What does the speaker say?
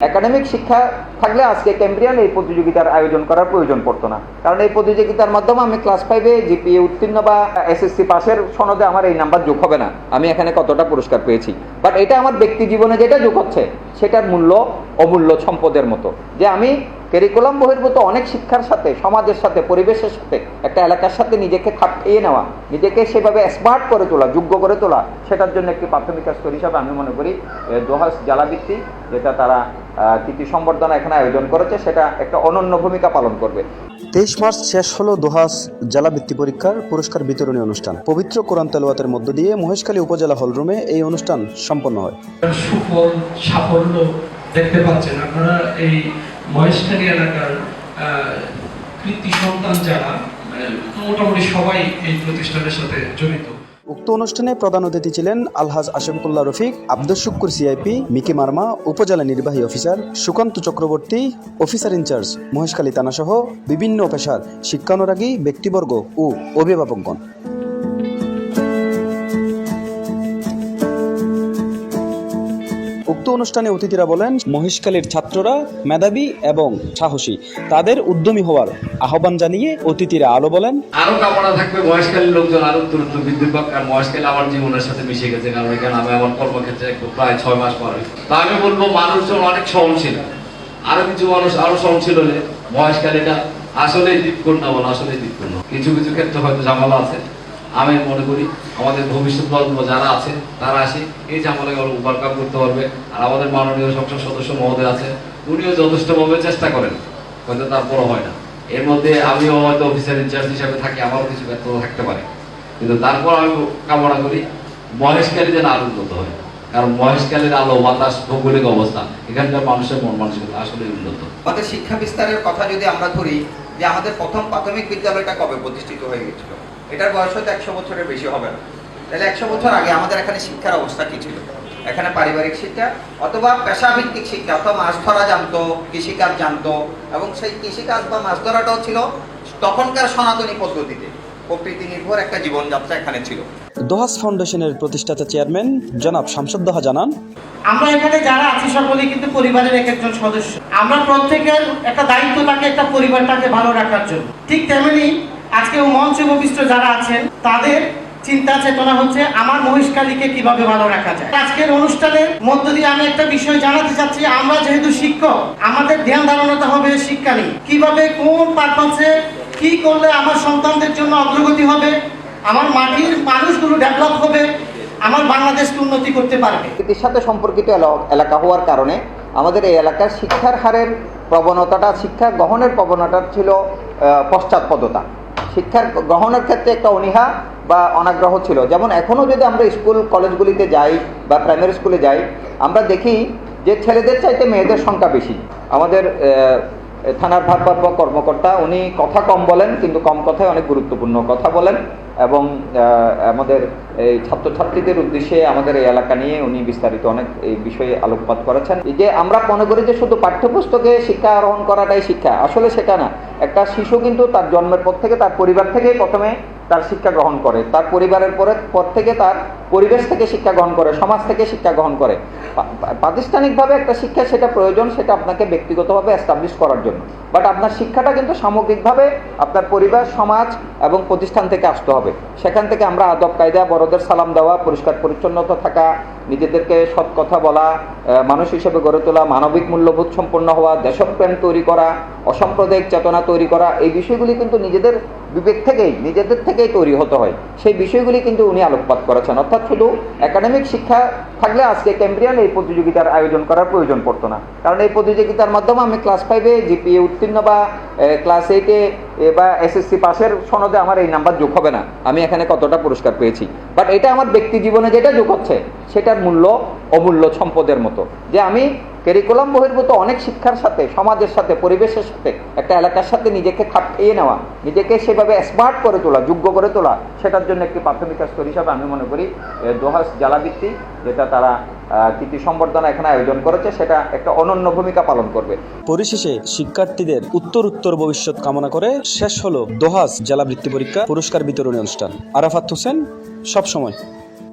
Academic শিক্ষা থাকলে আজকে ক্যাম্ব্রিয়ান এই প্রতিযোগিতার আয়োজন করার প্রয়োজন পড়তো না, কারণ এই প্রতিযোগিতার মাধ্যমে আমি ক্লাস 5-এ জিপিএ উত্তীর্ণ বা এসএসসি পাশের সনদে আমার এই নাম্বার যোগ হবে না, আমি এখানে কতটা পুরস্কার পেয়েছি। বাট এটা আমার ব্যক্তি জীবনে যেটা যোগ হচ্ছে সেটার মূল্য অমূল্য সম্পদের মতো, যে আমি কারিকুলাম বহির্ভূত অনেক শিক্ষার সাথে, সমাজের সাথে, পরিবেশের সাথে, একটা এলাকার সাথে নিজেকে খাপ খাইয়ে নেওয়া, নিজেকে সেভাবে স্মার্ট করে তোলা, যোগ্য করে তোলা, সেটার জন্য একটি প্রাথমিক স্তর হিসাবে আমি মনে করি দোহাস জেলাভিত্তিক যেটা তারা কৃতি সম্বর্ধনা এখানে আয়োজন করেছে সেটা একটা অনন্য ভূমিকা পালন করবে। 23 মার্চ শেষ হলো দোহাস জেলা বৃত্তি পরীক্ষার পুরস্কার বিতরণী অনুষ্ঠান। পবিত্র কোরআন তেলাওয়াতের মধ্য দিয়ে মহেশখালী উপজেলা হলরুমে এই অনুষ্ঠান সম্পন্ন হয়। সুফল সাফল্য দেখতে পাচ্ছেন আপনারা এই মহেশখালী এলাকার কৃতি সন্তান যারা মোটামুটি সবাই এই প্রতিষ্ঠানের সাথে জড়িত। উক্ত অনুষ্ঠানে প্রধান অতিথি ছিলেন আলহাজ আশিকুল্লাহ রফিক, আব্দুল শুক্কুর সিআইপি, মিকি মার্মা, উপজেলা নির্বাহী officer Sukanta Chakraborty, officer in charge Maheshkhali থানাসহ বিভিন্ন পেশার শিক্ষানুরাগী ব্যক্তিবর্গ ও অভিভাবকগণ। উক্ত অনুষ্ঠানে অতিথিরা বলেন, মহেশখালীর ছাত্ররা মেধাবী এবং সাহসী, তাদের উদ্যমী হওয়ার আহ্বান জানিয়ে অতিথিরা আলো বলেন, আরো কামনা থাকবে মহেশখালীর লোকজন আরো দ্রুত বৃদ্ধি পাক। আর মহেশখালী আমার জীবনের সাথে মিশে গেছে, কারণ এখানে আমি আমার কর্মক্ষেত্রে প্রায় 6 মাস পর। তা আমি বলবো মানুষজন অনেক সহনশীল, আরো কিছু মানুষ আরো সহনশীল হলে মহেশখালীটা আসলে দ্বীপকন্যা বলা, আসলে দ্বীপকন্যা। কিছু কিছু ক্ষেত্রে হয়তো ঝামেলা আছে, আমি মনে করি আমাদের ভবিষ্যৎ প্রজন্ম যারা আছে তারা আসে এই ঝামেলাকে ওভারকাম করতে পারবে। আর আমাদের মাননীয় সংসদ সদস্য মহোদয় আছে, উনিও যথেষ্টভাবে চেষ্টা করেন, হয়তো তারপরও হয় না। এর মধ্যে আমিও হয়তো অফিসার ইনচার্জ হিসাবে থাকি, আমারও কিছু ব্যর্থতা থাকতে পারে, কিন্তু তারপর আমি কামনা করি মহেশখালী যেন আরো উন্নত হয়, কারণ মহেশখালীর আলো বাতাস ভৌগোলিক অবস্থা এখানকার মানুষের মন মানসিকতা আসলে উন্নত। আমাদের শিক্ষা বিস্তারের কথা যদি আমরা ধরি, যে আমাদের প্রথম প্রাথমিক বিদ্যালয়টা কবে প্রতিষ্ঠিত হয়ে গেছিল, এটার বয়স হয়তো 100 বছরের বেশি হবে না। তাহলে 100 বছর আগে আমাদের এখানে শিক্ষার অবস্থা কি ছিল? এখানে পারিবারিক শিক্ষা অথবা পেশাভিত্তিক শিক্ষা, অথবা মাছ ধরা জানতো, কৃষিকাজ জানতো, এবং সেই কৃষিকাজ বা মাছ ধরাটাও ছিল তখনকার সনাতনী পদ্ধতিতে, প্রকৃতি নির্ভর একটা জীবনযাত্রা এখানে ছিল। দোহাস ফাউন্ডেশনের প্রতিষ্ঠাতা চেয়ারম্যান জনাব শামসুদ্দোহা জানান, আমরা এখানে যারা আছি সকলেই কিন্তু পরিবারের এক একজন সদস্য। আমরা প্রত্যেকের একটা দায়িত্ব থাকে একটা পরিবারটাকে ভালো রাখার জন্য। ঠিক তেমনি আজকে মঞ্চে উপবিষ্ট যারা আছেন তাদের চিন্তা চেতনা হচ্ছে আমার মহেশখালীকে কিভাবে ভালো রাখা যায়। আজকের অনুষ্ঠানের মধ্য দিয়ে আমি একটা বিষয় জানাতে চাচ্ছি, আমরা যেহেতু শিক্ষক, আমাদের ধ্যান ধারণাটা হবে শিক্ষা নিয়ে, কিভাবে কোন পারপাসে কি করলে আমার সন্তানদের জন্য অগ্রগতি হবে, আমার মাটির মানুষগুলো ডেভেলপ হবে, আমার বাংলাদেশকে উন্নতি করতে পারবে। এর সাথে সম্পর্কিত এলাকা হওয়ার কারণে আমাদের এই এলাকার শিক্ষার হারের প্রবণতাটা, শিক্ষা গ্রহণের প্রবণতা ছিল পশ্চাৎপদতা। শিক্ষার গ্রহণের ক্ষেত্রে একটা অনীহা বা অনাগ্রহ ছিল। যেমন এখনও যদি আমরা স্কুল কলেজগুলিতে যাই বা প্রাইমারি স্কুলে যাই, আমরা দেখি যে ছেলেদের চাইতে মেয়েদের সংখ্যা বেশি। আমাদের থানার ভারপ্রাপ্ত কর্মকর্তা উনি কথা কম বলেন, কিন্তু কম কথায় অনেক গুরুত্বপূর্ণ কথা বলেন, এবং আমাদের এই ছাত্রছাত্রীদের উদ্দেশ্যে আমাদের এই এলাকা নিয়ে উনি বিস্তারিত অনেক এই বিষয়ে আলোকপাত করেছেন। এই যে আমরা মনে করি যে শুধু পাঠ্যপুস্তকে শিক্ষা আহরণ করাটাই শিক্ষা, আসলে সেটা না। একটা শিশু কিন্তু তার জন্মের পর থেকে তার পরিবার থেকেই প্রথমে তার শিক্ষা গ্রহণ করে, তার পরিবারের পর থেকে তার পরিবেশ থেকে শিক্ষা গ্রহণ করে, সমাজ থেকে শিক্ষা গ্রহণ করে। প্রাতিষ্ঠানিকভাবে একটা শিক্ষা সেটা প্রয়োজন, সেটা আপনাকে ব্যক্তিগতভাবে এস্টাবলিশ করার জন্য, বাট আপনার শিক্ষাটা কিন্তু সামগ্রিকভাবে আপনার পরিবার, সমাজ এবং প্রতিষ্ঠান থেকে আসতে হবে। সেখান থেকে আমরা আদব কায়দা, বড়দের সালাম দেওয়া, পরিষ্কার পরিচ্ছন্নতা থাকা, নিজেদেরকে সৎ কথা বলা, মানুষ হিসেবে গড়ে তোলা, মানবিক মূল্যবোধ সম্পন্ন হওয়া, দেশপ্রেম তৈরি করা, অসাম্প্রদায়িক চেতনা তৈরি করা, এই বিষয়গুলি কিন্তু নিজেদের বিবেক থেকেই, নিজেদের থেকেই তৈরি হতে হয়। সেই বিষয়গুলি কিন্তু উনি আলোকপাত করেছেন। অর্থাৎ শুধু একাডেমিক শিক্ষা থাকলে আজকে ক্যাম্ব্রিয়ান এই প্রতিযোগিতার আয়োজন করার প্রয়োজন পড়তো না, কারণ এই প্রতিযোগিতার মাধ্যমে আমি ক্লাস 5-এ জিপিএ উত্তীর্ণ বা ক্লাস 8-এ বা এসএসসি পাশের সনদে আমার এই নাম্বার যোগ হবে না, আমি এখানে কতটা পুরস্কার পেয়েছি। বাট এটা আমার ব্যক্তি জীবনে যেটা যোগ হচ্ছে সেটার মূল্য অমূল্য সম্পদের মতো, যে আমি কারিকুলাম বহির্ভূত অনেক শিক্ষার সাথে, সমাজের সাথে, পরিবেশের সাথে, একটা এলাকার সাথে নিজেকে খাপ খাইয়ে নেওয়া, নিজেকে সেভাবে স্মার্ট করে তোলা, যোগ্য করে তোলা, সেটার জন্য একটি প্রাথমিক স্তর হিসাবে আমি মনে করি দোহাস জেলাভিত্তিক যেটা তারা কৃতি সম্বর্ধনা এখানে আয়োজন করেছে সেটা একটা অনন্য ভূমিকা পালন করবে। পরিশেষে শিক্ষার্থীদের উত্তর ভবিষ্যৎ কামনা করে শেষ হলো দোহাস জেলা বৃত্তি পরীক্ষা পুরস্কার বিতরণী অনুষ্ঠান। আরাফাত হোসেন, সবসময়।